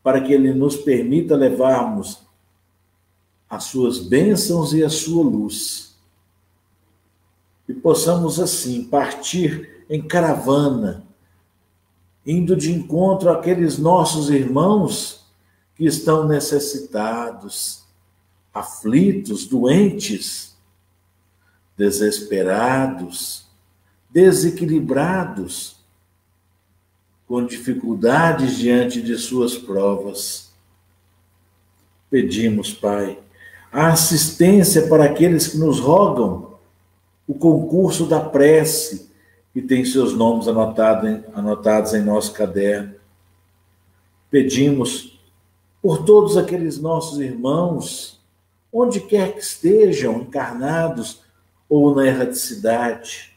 para que Ele nos permita levarmos as suas bênçãos e a sua luz. E possamos, assim, partir em caravana, indo de encontro àqueles nossos irmãos que estão necessitados, aflitos, doentes, desesperados, desequilibrados, com dificuldades diante de suas provas. Pedimos, Pai, a assistência para aqueles que nos rogam, o concurso da prece, que tem seus nomes anotados em nosso caderno. Pedimos por todos aqueles nossos irmãos, onde quer que estejam, encarnados ou na erraticidade.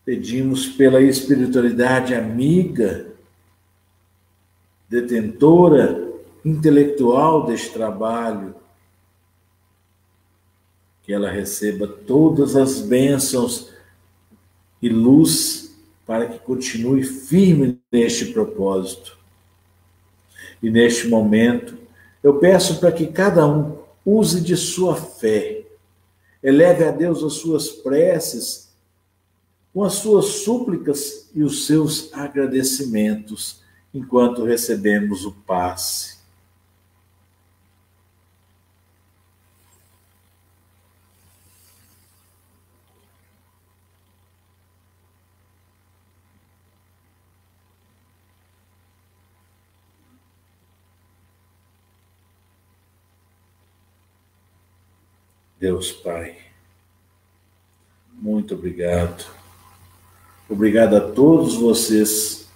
Pedimos pela espiritualidade amiga, detentora, intelectual deste trabalho, que ela receba todas as bênçãos e luz para que continue firme neste propósito. E neste momento, eu peço para que cada um use de sua fé, eleve a Deus as suas preces, com as suas súplicas e os seus agradecimentos, enquanto recebemos o passe. Deus Pai, muito obrigado. Obrigado a todos vocês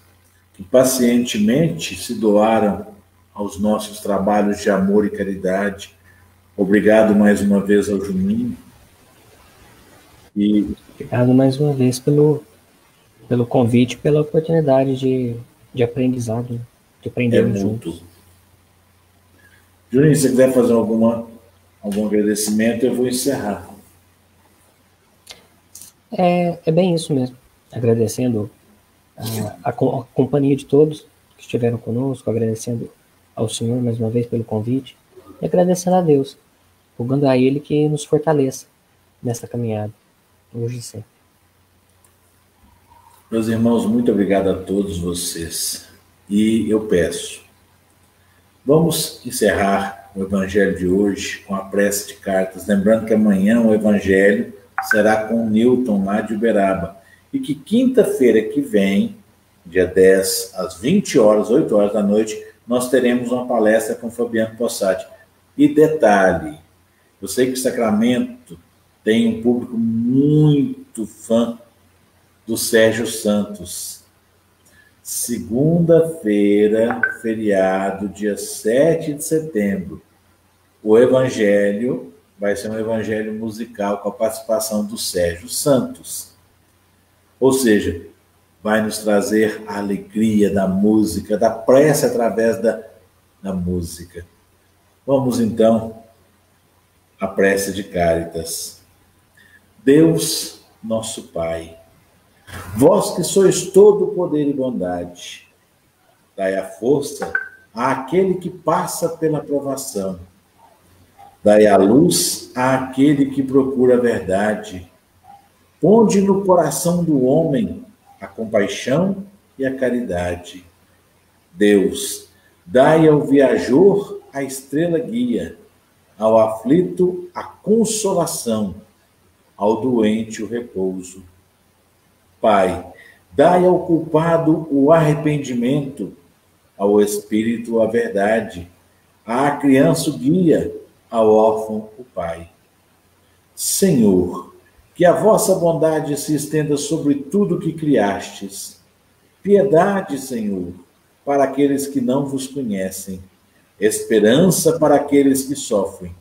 que pacientemente se doaram aos nossos trabalhos de amor e caridade. Obrigado mais uma vez ao Juninho. E obrigado mais uma vez pelo convite, pela oportunidade de aprendizado, de aprender juntos. Juninho, se você quiser fazer algum agradecimento, eu vou encerrar. É bem isso mesmo. Agradecendo a companhia de todos que estiveram conosco, agradecendo ao Senhor mais uma vez pelo convite e agradecendo a Deus, rogando a Ele que nos fortaleça nessa caminhada, hoje e sempre. Meus irmãos, muito obrigado a todos vocês. E eu peço, vamos encerrar o Evangelho de hoje com a prece de cartas, lembrando que amanhã o Evangelho será com o Newton, lá de Uberaba, e que quinta-feira que vem, dia 10, às 20 horas, 8 horas da noite, nós teremos uma palestra com Fabiano Possati. E detalhe, eu sei que o Sacramento tem um público muito fã do Sérgio Santos. Segunda-feira, feriado, dia 7 de setembro, o Evangelho vai ser um evangelho musical com a participação do Sérgio Santos. Ou seja, vai nos trazer a alegria da música, da prece através da música. Vamos então à prece de Cáritas. Deus, nosso Pai, vós que sois todo poder e bondade, dai a força àquele que passa pela provação, dai a luz àquele que procura a verdade, ponde no coração do homem a compaixão e a caridade. Deus, dai ao viajor a estrela guia, ao aflito a consolação, ao doente o repouso. Pai, dai ao culpado o arrependimento, ao espírito a verdade, à criança o guia, ao órfão o Pai. Senhor, que a vossa bondade se estenda sobre tudo que criastes. Piedade, Senhor, para aqueles que não vos conhecem. Esperança para aqueles que sofrem.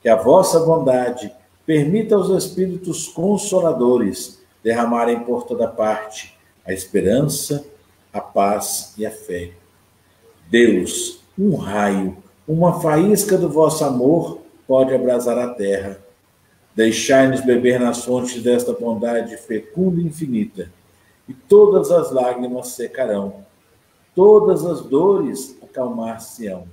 Que a vossa bondade permita aos Espíritos Consoladores derramarem por toda parte a esperança, a paz e a fé. Deus, um raio, uma faísca do vosso amor pode abrasar a terra. Deixai-nos beber nas fontes desta bondade fecunda e infinita, e todas as lágrimas secarão, todas as dores acalmar-se-ão.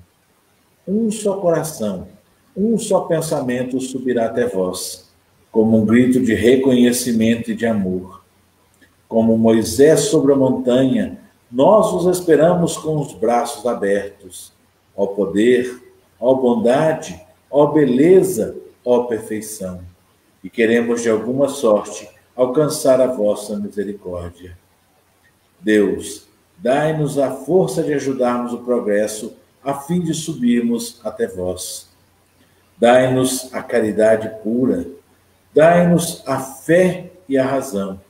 Um só coração, um só pensamento subirá até vós, como um grito de reconhecimento e de amor. Como Moisés sobre a montanha, nós os esperamos com os braços abertos. Ó poder, ó bondade, ó beleza, ó perfeição. E queremos, de alguma sorte, alcançar a vossa misericórdia. Deus, dai-nos a força de ajudarmos o progresso, a fim de subirmos até vós. Dai-nos a caridade pura, dai-nos a fé e a razão.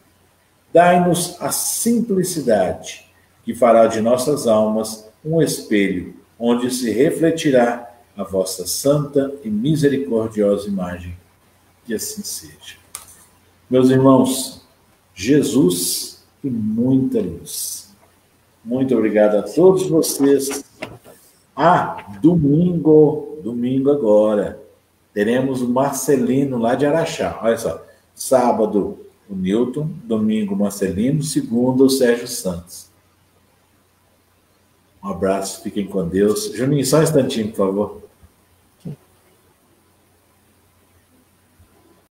Dai-nos a simplicidade, que fará de nossas almas um espelho, onde se refletirá a vossa santa e misericordiosa imagem. Que assim seja. Meus irmãos, Jesus e muita luz. Muito obrigado a todos vocês. Domingo agora, teremos o Marcelino lá de Araxá. Olha só, sábado o Newton, domingo o Marcelino, segunda o Sérgio Santos. Um abraço, fiquem com Deus. Juninho, só um instantinho, por favor.